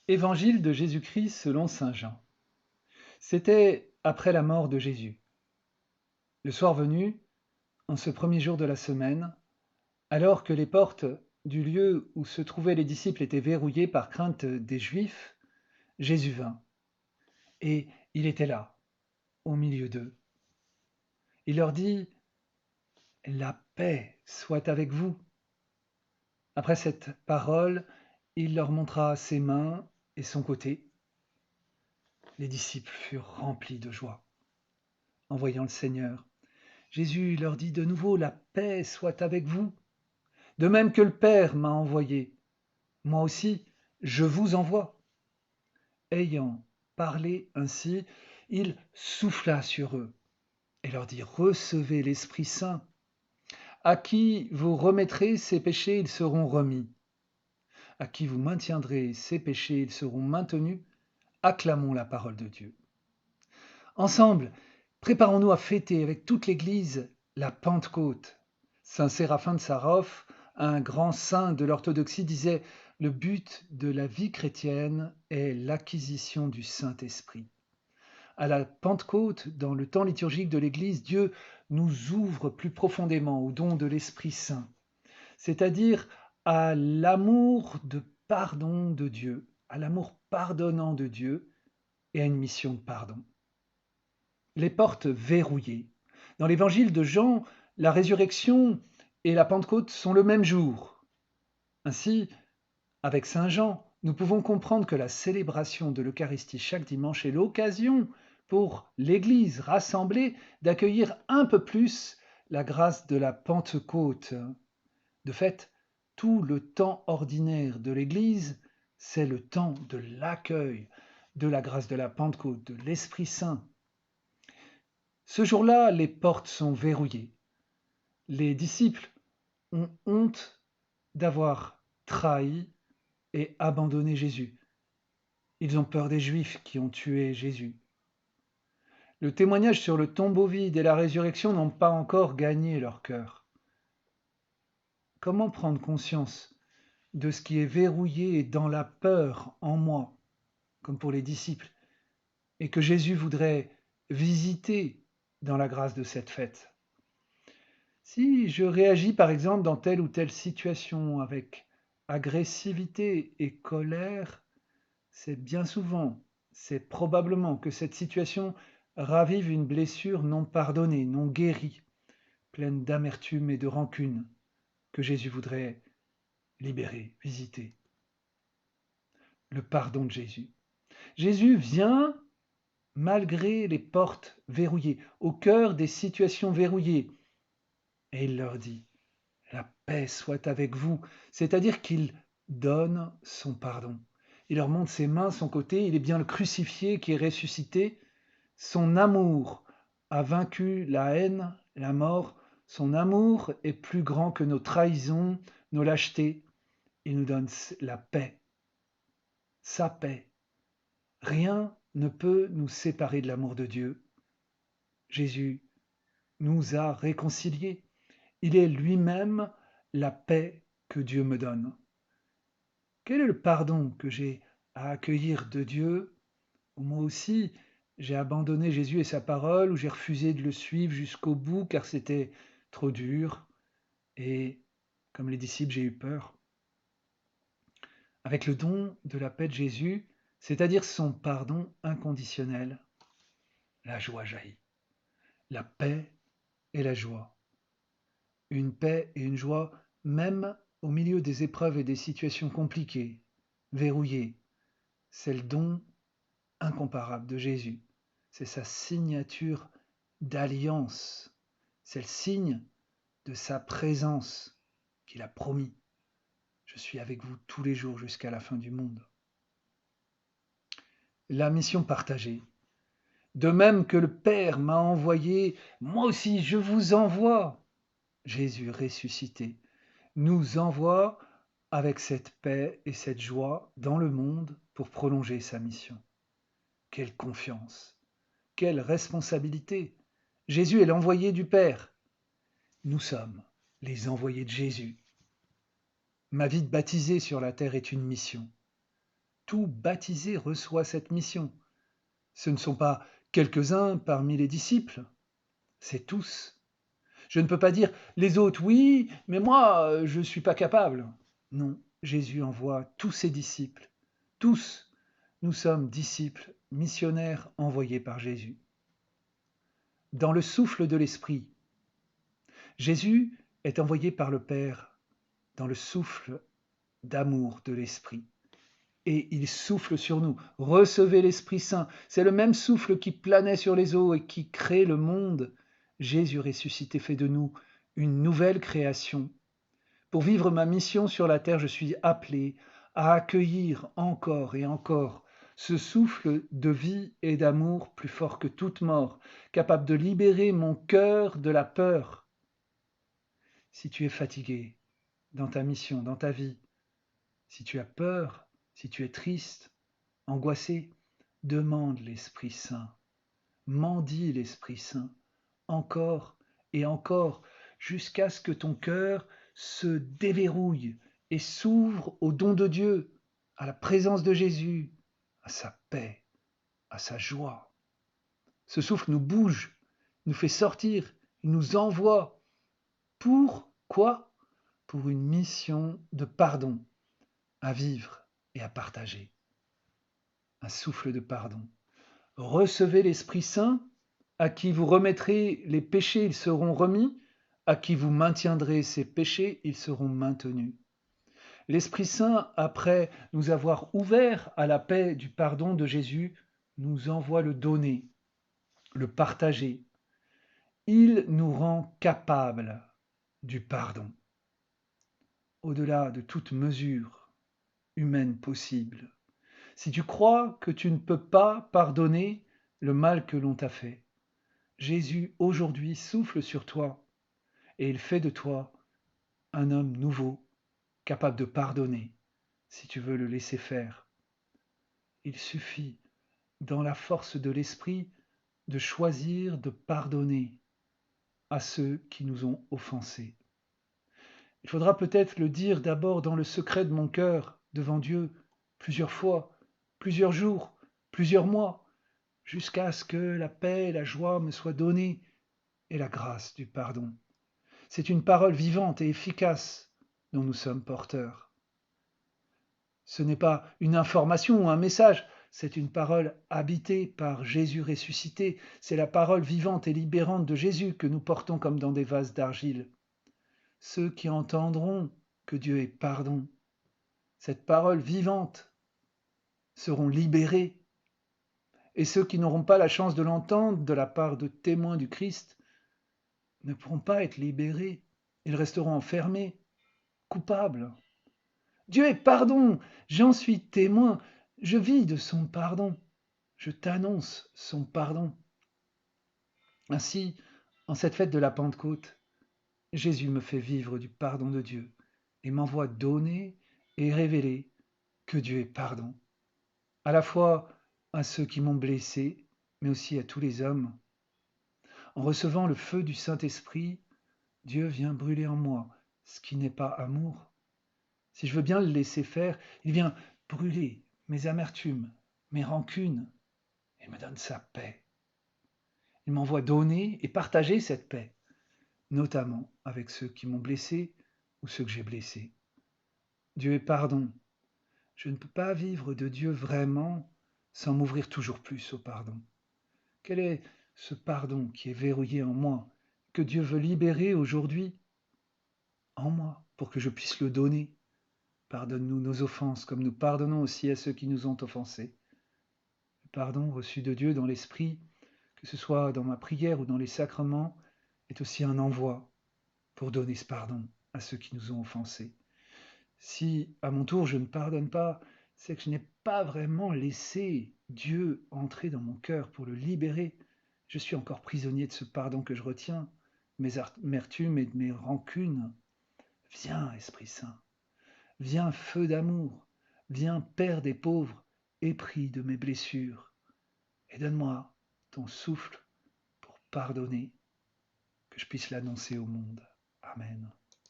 Évangile de Jésus-Christ selon saint Jean. C'était après la mort de Jésus. Le soir venu, en ce premier jour de la semaine, alors que les portes du lieu où se trouvaient les disciples étaient verrouillées par crainte des Juifs, Jésus vint. Et il était là, au milieu d'eux. Il leur dit: La paix soit avec vous. Après cette parole, il leur montra ses mains et son côté. Les disciples furent remplis de joie en voyant le Seigneur. Jésus leur dit de nouveau: La paix soit avec vous. De même que le Père m'a envoyé, moi aussi, je vous envoie. Ayant parlé ainsi, il souffla sur eux et leur dit: Recevez l'Esprit Saint. À qui vous remettrez ses péchés, ils seront remis. À qui vous maintiendrez ses péchés, ils seront maintenus. Acclamons la parole de Dieu. Ensemble, préparons-nous à fêter avec toute l'Église la Pentecôte. Saint Séraphin de Sarov, un grand saint de l'orthodoxie, disait: le but de la vie chrétienne est l'acquisition du Saint-Esprit. À la Pentecôte, dans le temps liturgique de l'Église, Dieu nous ouvre plus profondément au don de l'Esprit Saint, c'est-à-dire à l'amour de pardon de Dieu, à l'amour pardonnant de Dieu et à une mission de pardon. Les portes verrouillées. Dans l'évangile de Jean, la résurrection et la Pentecôte sont le même jour. Ainsi, avec saint Jean, nous pouvons comprendre que la célébration de l'Eucharistie chaque dimanche est l'occasion pour l'Église rassemblée d'accueillir un peu plus la grâce de la Pentecôte. De fait, tout le temps ordinaire de l'Église, c'est le temps de l'accueil de la grâce de la Pentecôte, de l'Esprit Saint. Ce jour-là, les portes sont verrouillées. Les disciples ont honte d'avoir trahi et abandonné Jésus. Ils ont peur des Juifs qui ont tué Jésus. Le témoignage sur le tombeau vide et la résurrection n'ont pas encore gagné leur cœur. Comment prendre conscience de ce qui est verrouillé dans la peur en moi, comme pour les disciples, et que Jésus voudrait visiter dans la grâce de cette fête? Si je réagis par exemple dans telle ou telle situation avec agressivité et colère, c'est bien souvent, c'est probablement que cette situation ravive une blessure non pardonnée, non guérie, pleine d'amertume et de rancune, que Jésus voudrait libérer, visiter. Le pardon de Jésus. Jésus vient malgré les portes verrouillées, au cœur des situations verrouillées, et il leur dit: La paix soit avec vous, c'est-à-dire qu'il donne son pardon. Il leur montre ses mains, son côté, il est bien le crucifié qui est ressuscité. Son amour a vaincu la haine, la mort. Son amour est plus grand que nos trahisons, nos lâchetés. Il nous donne la paix, sa paix. Rien ne peut nous séparer de l'amour de Dieu. Jésus nous a réconciliés. Il est lui-même la paix que Dieu me donne. Quel est le pardon que j'ai à accueillir de Dieu, où moi aussi j'ai abandonné Jésus et sa parole, où j'ai refusé de le suivre jusqu'au bout car c'était trop dur et, comme les disciples, j'ai eu peur? Avec le don de la paix de Jésus, c'est-à-dire son pardon inconditionnel, la joie jaillit. La paix et la joie. Une paix et une joie même au milieu des épreuves et des situations compliquées, verrouillées. C'est le don incomparable de Jésus. C'est sa signature d'alliance. C'est le signe de sa présence qu'il a promis. Je suis avec vous tous les jours jusqu'à la fin du monde. La mission partagée. De même que le Père m'a envoyé, moi aussi je vous envoie. Jésus ressuscité nous envoie avec cette paix et cette joie dans le monde pour prolonger sa mission. Quelle confiance, quelle responsabilité! Jésus est l'envoyé du Père. Nous sommes les envoyés de Jésus. Ma vie de baptisé sur la terre est une mission. tout baptisé reçoit cette mission. Ce ne sont pas quelques-uns parmi les disciples, c'est tous. Je ne peux pas dire les autres oui, mais moi je ne suis pas capable. Non, Jésus envoie tous ses disciples. Tous, nous sommes disciples, missionnaires envoyés par Jésus. Dans le souffle de l'Esprit, Jésus est envoyé par le Père dans le souffle d'amour de l'Esprit. Et il souffle sur nous. Recevez l'Esprit Saint. C'est le même souffle qui planait sur les eaux et qui crée le monde. Jésus ressuscité fait de nous une nouvelle création. Pour vivre ma mission sur la terre, je suis appelé à accueillir encore et encore ce souffle de vie et d'amour plus fort que toute mort, capable de libérer mon cœur de la peur. Si tu es fatigué dans ta mission, dans ta vie, si tu as peur, si tu es triste, angoissé, demande l'Esprit Saint, mendie l'Esprit Saint, encore et encore, jusqu'à ce que ton cœur se déverrouille et s'ouvre au don de Dieu, à la présence de Jésus, à sa paix, à sa joie. Ce souffle nous bouge, nous fait sortir, il nous envoie. Pour quoi? Pour une mission de pardon à vivre et à partager. Un souffle de pardon. Recevez l'Esprit Saint, à qui vous remettrez les péchés, ils seront remis, à qui vous maintiendrez ces péchés, ils seront maintenus. L'Esprit Saint, après nous avoir ouverts à la paix du pardon de Jésus, nous envoie le donner, le partager. Il nous rend capables du pardon, au-delà de toute mesure humaine possible. Si tu crois que tu ne peux pas pardonner le mal que l'on t'a fait, Jésus aujourd'hui souffle sur toi et il fait de toi un homme nouveau, capable de pardonner, si tu veux le laisser faire. Il suffit, dans la force de l'esprit, de choisir de pardonner à ceux qui nous ont offensés. Il faudra peut-être le dire d'abord dans le secret de mon cœur, devant Dieu, plusieurs fois, plusieurs jours, plusieurs mois, jusqu'à ce que la paix et la joie me soient données et la grâce du pardon. C'est une parole vivante et efficace dont nous sommes porteurs. Ce n'est pas une information ou un message, c'est une parole habitée par Jésus ressuscité. C'est la parole vivante et libérante de Jésus que nous portons comme dans des vases d'argile. Ceux qui entendront que Dieu est pardon, cette parole vivante, seront libérés. Et ceux qui n'auront pas la chance de l'entendre de la part de témoins du Christ ne pourront pas être libérés. Ils resteront enfermés, coupables. Dieu est pardon, j'en suis témoin, je vis de son pardon, je t'annonce son pardon. Ainsi, en cette fête de la Pentecôte, Jésus me fait vivre du pardon de Dieu et m'envoie donner et révéler que Dieu est pardon, à la fois à ceux qui m'ont blessé, mais aussi à tous les hommes. En recevant le feu du Saint-Esprit, Dieu vient brûler en moi ce qui n'est pas amour. Si je veux bien le laisser faire, il vient brûler mes amertumes, mes rancunes, et me donne sa paix. Il m'envoie donner et partager cette paix, notamment avec ceux qui m'ont blessé ou ceux que j'ai blessés. Dieu est pardon. Je ne peux pas vivre de Dieu vraiment sans m'ouvrir toujours plus au pardon. Quel est ce pardon qui est verrouillé en moi, que Dieu veut libérer aujourd'hui en moi, pour que je puisse le donner? Pardonne-nous nos offenses, comme nous pardonnons aussi à ceux qui nous ont offensés. Le pardon reçu de Dieu dans l'esprit, que ce soit dans ma prière ou dans les sacrements, est aussi un envoi pour donner ce pardon à ceux qui nous ont offensés. Si, à mon tour, je ne pardonne pas, c'est que je n'ai pas vraiment laissé Dieu entrer dans mon cœur pour le libérer. Je suis encore prisonnier de ce pardon que je retiens, mes amertumes et de mes rancunes. Viens, Esprit Saint. Viens, feu d'amour, viens, Père des pauvres, épris de mes blessures, et donne-moi ton souffle pour pardonner, que je puisse l'annoncer au monde. Amen.